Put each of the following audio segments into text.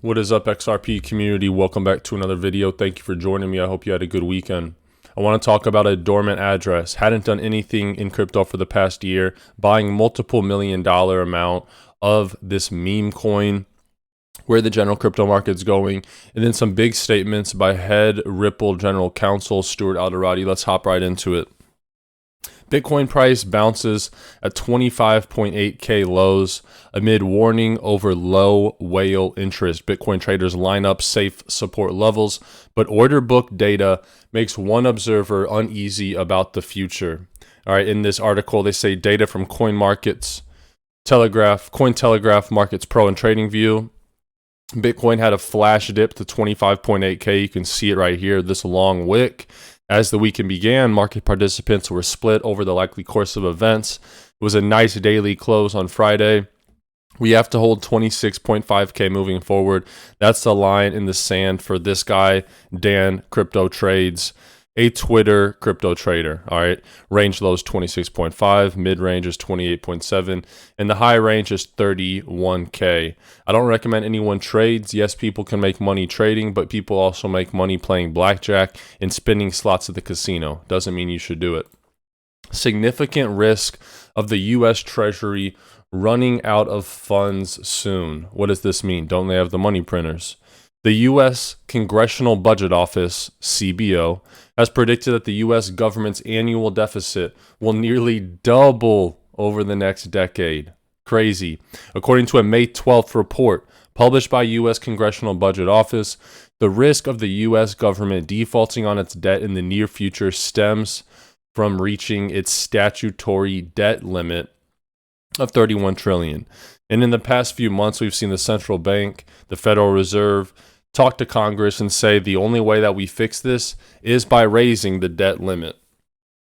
What is up, XRP community? Welcome back to another video. Thank you for joining me. I hope you had a good weekend. I want to talk about a dormant address. Hadn't done anything in crypto for the past year, buying multiple $1 million amount of this meme coin, where the general crypto market's going, and then some big statements by head Ripple General Counsel Stuart Alderati. Let's hop right into it. Bitcoin price bounces at 25.8K lows amid warning over low whale interest. Bitcoin traders line up safe support levels, but order book data makes one observer uneasy about the future. All right, in this article, they say data from Cointelegraph Markets Pro and TradingView. Bitcoin had a flash dip to 25.8K. You can see it right here, this long wick. As the weekend began, market participants were split over the likely course of events. It was a nice daily close on Friday. We have to hold 26.5K moving forward. That's the line in the sand for this guy, Dan Crypto Trades, a Twitter crypto trader. All right, range low is 26.5, mid range is 28.7, and the high range is 31K. I don't recommend anyone trades. Yes, people can make money trading, but people also make money playing blackjack and spinning slots at the casino. Doesn't mean you should do it. Significant risk of the U.S. Treasury running out of funds soon. What does this mean? Don't they have the money printers? The U.S. Congressional Budget Office, CBO, has predicted that the U.S. government's annual deficit will nearly double over the next decade. Crazy. According to a May 12th report published by U.S. Congressional Budget Office, the risk of the U.S. government defaulting on its debt in the near future stems from reaching its statutory debt limit of $31 trillion. And in the past few months, we've seen the central bank, the Federal Reserve, talk to Congress and say the only way that we fix this is by raising the debt limit.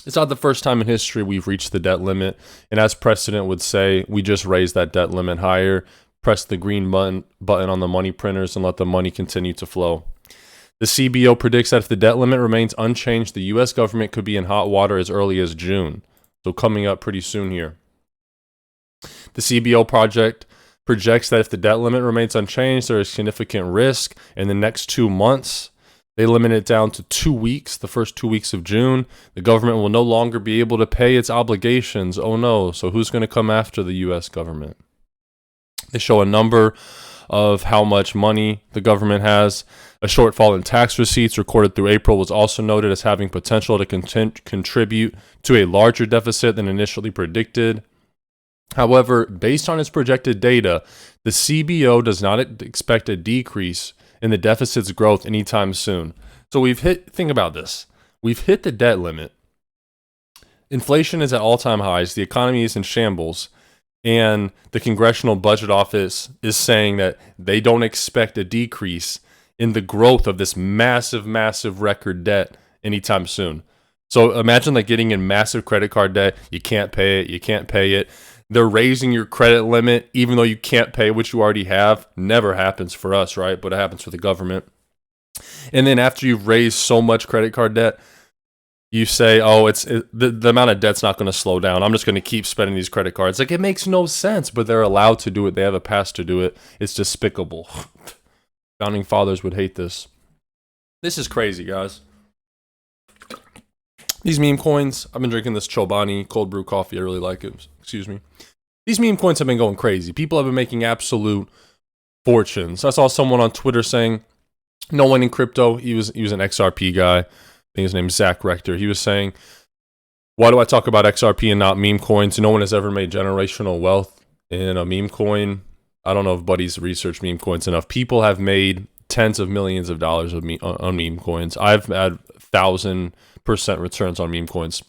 It's not the first time in history we've reached the debt limit, and as precedent would say, we just raise that debt limit higher, press the green button on the money printers, and let the money continue to flow. The CBO predicts that if the debt limit remains unchanged, the U.S. government could be in hot water as early as June, so coming up pretty soon here. The CBO projects that if the debt limit remains unchanged, there is significant risk in the next 2 months. They limit it down to 2 weeks, the first 2 weeks of June. The government will no longer be able to pay its obligations. Oh no, so who's going to come after the U.S. government? They show a number of how much money the government has. A shortfall in tax receipts recorded through April was also noted as having potential to contribute to a larger deficit than initially predicted. However, based on its projected data, the CBO does not expect a decrease in the deficit's growth anytime soon. So think about this. We've hit the debt limit. Inflation is at all-time highs. The economy is in shambles. And the Congressional Budget Office is saying that they don't expect a decrease in the growth of this massive, massive record debt anytime soon. So imagine like getting in massive credit card debt. You can't pay it. They're raising your credit limit, even though you can't pay what you already have. Never happens for us, right? But it happens for the government. And then after you've raised so much credit card debt, you say, oh, the amount of debt's not going to slow down. I'm just going to keep spending these credit cards. Like, it makes no sense, but they're allowed to do it. They have a pass to do it. It's despicable. Founding fathers would hate this. This is crazy, guys. These meme coins, I've been drinking this Chobani cold brew coffee. I really like it. Excuse me. These meme coins have been going crazy. People have been making absolute fortunes. I saw someone on Twitter saying, no one in crypto, he was an XRP guy. I think his name's Zach Rector. He was saying, why do I talk about XRP and not meme coins? No one has ever made generational wealth in a meme coin. I don't know if Buddy's researched meme coins enough. People have made tens of millions of dollars on meme coins. I've had 1,000% returns on meme coins.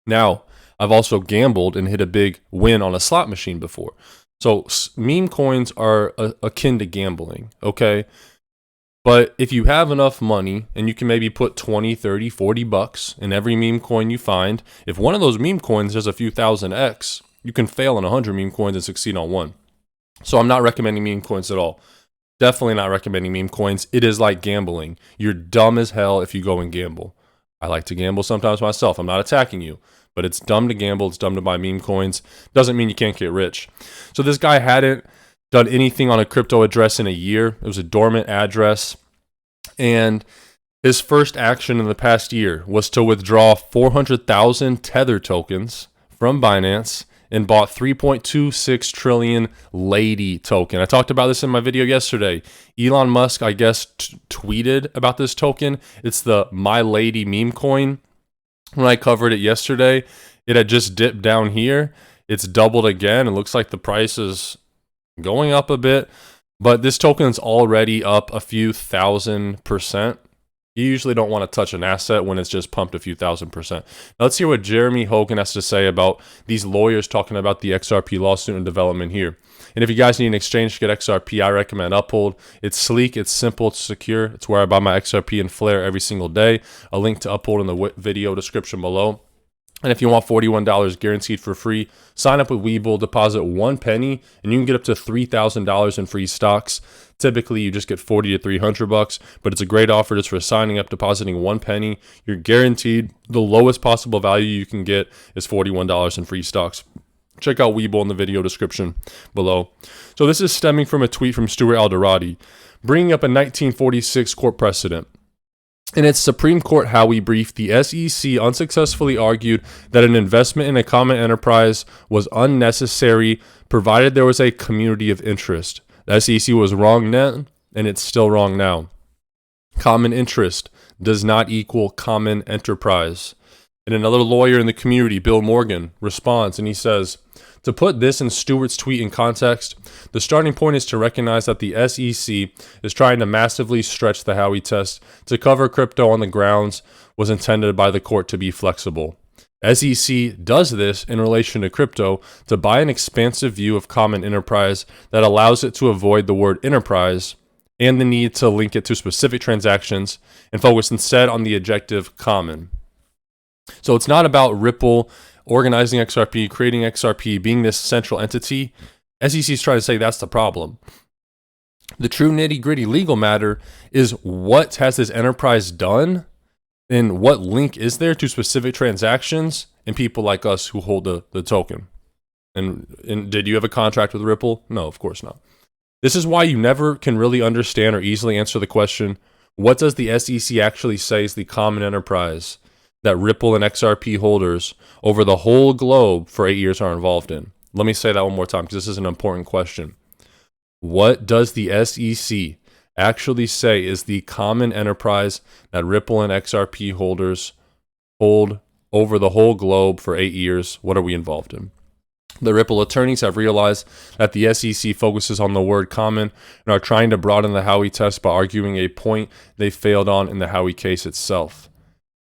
Now, I've also gambled and hit a big win on a slot machine before. So meme coins are akin to gambling, okay? But if you have enough money and you can maybe put 20, 30, 40 bucks in every meme coin you find, if one of those meme coins has a few thousand X, you can fail on 100 meme coins and succeed on one. So I'm not recommending meme coins at all. Definitely not recommending meme coins. It is like gambling. You're dumb as hell if you go and gamble. I like to gamble sometimes myself. I'm not attacking you. But it's dumb to gamble. It's dumb to buy meme coins. Doesn't mean you can't get rich. So this guy hadn't done anything on a crypto address in a year. It was a dormant address. And his first action in the past year was to withdraw 400,000 Tether tokens from Binance and bought 3.26 trillion Lady token. I talked about this in my video yesterday. Elon Musk, I guess, tweeted about this token. It's the My Lady meme coin. When I covered it yesterday, it had just dipped down here. It's doubled again. It looks like the price is going up a bit, but this token's already up a few thousand%. You usually don't want to touch an asset when it's just pumped a few thousand%. Now let's hear what Jeremy Hogan has to say about these lawyers talking about the XRP lawsuit and development here. And if you guys need an exchange to get XRP, I recommend Uphold. It's sleek, it's simple, it's secure. It's where I buy my XRP and Flare every single day. A link to Uphold in the video description below. And if you want $41 guaranteed for free, sign up with Webull, deposit 1 penny, and you can get up to $3,000 in free stocks. Typically, you just get $40 to $300, but it's a great offer just for signing up, depositing 1 penny. You're guaranteed the lowest possible value you can get is $41 in free stocks. Check out Webull in the video description below. So this is stemming from a tweet from Stuart Alderati, bringing up a 1946 court precedent. In its Supreme Court Howey brief, the SEC unsuccessfully argued that an investment in a common enterprise was unnecessary provided there was a community of interest. The SEC was wrong then, and it's still wrong now. Common interest does not equal common enterprise. And another lawyer in the community, Bill Morgan, responds and he says, to put this in Stewart's tweet in context, the starting point is to recognize that the SEC is trying to massively stretch the Howey test to cover crypto on the grounds was intended by the court to be flexible. SEC does this in relation to crypto to buy an expansive view of common enterprise that allows it to avoid the word enterprise and the need to link it to specific transactions and focus instead on the adjective common. So it's not about Ripple organizing XRP, creating XRP, being this central entity. SEC is trying to say that's the problem. The true nitty-gritty legal matter is what has this enterprise done and what link is there to specific transactions and people like us who hold the token. And did you have a contract with Ripple? No, of course not. This is why you never can really understand or easily answer the question, what does the SEC actually say is the common enterprise that Ripple and XRP holders over the whole globe for 8 years are involved in? Let me say that one more time because this is an important question. What does the SEC actually say is the common enterprise that Ripple and XRP holders hold over the whole globe for 8 years? What are we involved in? The Ripple attorneys have realized that the SEC focuses on the word common and are trying to broaden the Howey test by arguing a point they failed on in the Howey case itself.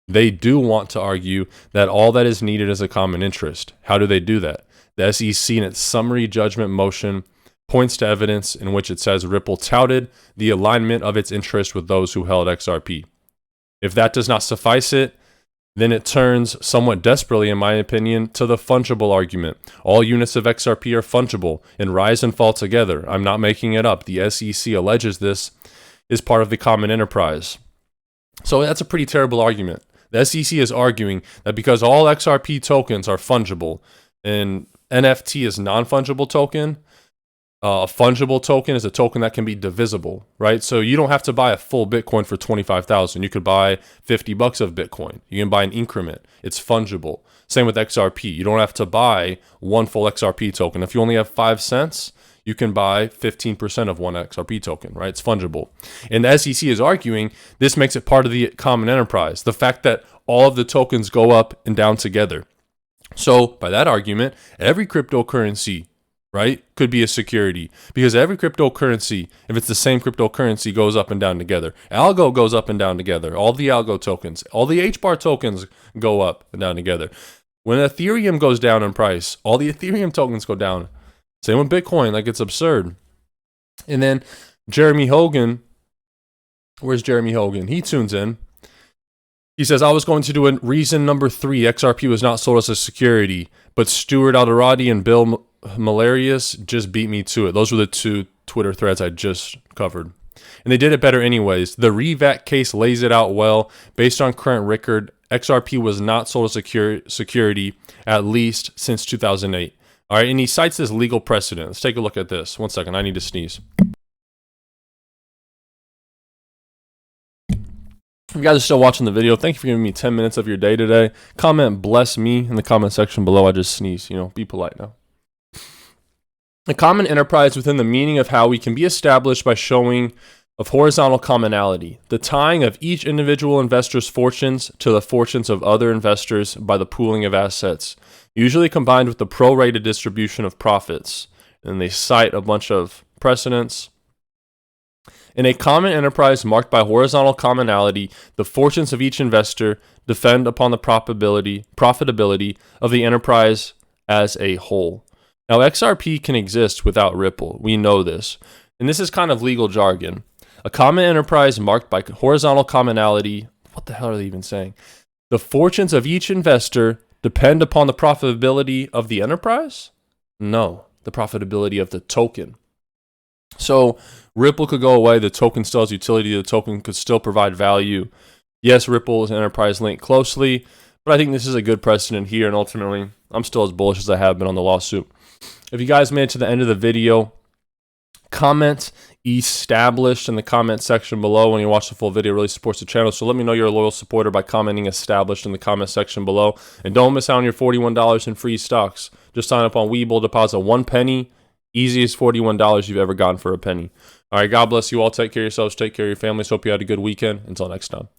They do want to argue that all that is needed is a common interest. How do they do that? The SEC in its summary judgment motion points to evidence in which it says Ripple touted the alignment of its interest with those who held XRP. If that does not suffice it, then it turns somewhat desperately, in my opinion, to the fungible argument. All units of XRP are fungible and rise and fall together. I'm not making it up. The SEC alleges this is part of the common enterprise. So that's a pretty terrible argument. The SEC is arguing that because all XRP tokens are fungible and NFT is non-fungible token, a fungible token is a token that can be divisible, right? So you don't have to buy a full Bitcoin for $25,000. You could buy $50 of Bitcoin. You can buy an increment. It's fungible. Same with XRP. You don't have to buy one full XRP token. If you only have 5 cents, you can buy 15% of one XRP token, right? It's fungible. And the SEC is arguing this makes it part of the common enterprise. The fact that all of the tokens go up and down together. So by that argument, every cryptocurrency, right, could be a security because every cryptocurrency, if it's the same cryptocurrency, goes up and down together. Algo goes up and down together. All the algo tokens, all the HBAR tokens go up and down together. When Ethereum goes down in price, all the Ethereum tokens go down. Same with Bitcoin, like it's absurd. And then Jeremy Hogan, where's Jeremy Hogan? He tunes in. He says, I was going to do a reason number 3, XRP was not sold as a security, but Stuart Alderati and Bill Malarius just beat me to it. Those were the 2 Twitter threads I just covered. And they did it better anyways. The REVAC case lays it out well. Based on current record, XRP was not sold as security, at least since 2008. All right, and he cites this legal precedent. Let's take a look at this. One second, I need to sneeze. If you guys are still watching the video, thank you for giving me 10 minutes of your day today. Comment bless me in the comment section below. I just sneezed, be polite now. A common enterprise within the meaning of how we can be established by showing of horizontal commonality, the tying of each individual investor's fortunes to the fortunes of other investors by the pooling of assets, usually combined with the prorated distribution of profits. And they cite a bunch of precedents. In a common enterprise marked by horizontal commonality, the fortunes of each investor depend upon the profitability of the enterprise as a whole. Now, XRP can exist without Ripple. We know this. And this is kind of legal jargon. A common enterprise marked by horizontal commonality. What the hell are they even saying? The fortunes of each investor depend upon the profitability of the enterprise? No, the profitability of the token. So Ripple could go away. The token still has utility. The token could still provide value. Yes, Ripple is an enterprise linked closely, but I think this is a good precedent here. And ultimately, I'm still as bullish as I have been on the lawsuit. If you guys made it to the end of the video, comment established in the comment section below. When you watch the full video, it really supports the channel. So let me know you're a loyal supporter by commenting established in the comment section below. And don't miss out on your $41 in free stocks. Just sign up on Webull, deposit 1 penny. Easiest $41 you've ever gotten for a penny. All right, God bless you all. Take care of yourselves. Take care of your families. Hope you had a good weekend. Until next time.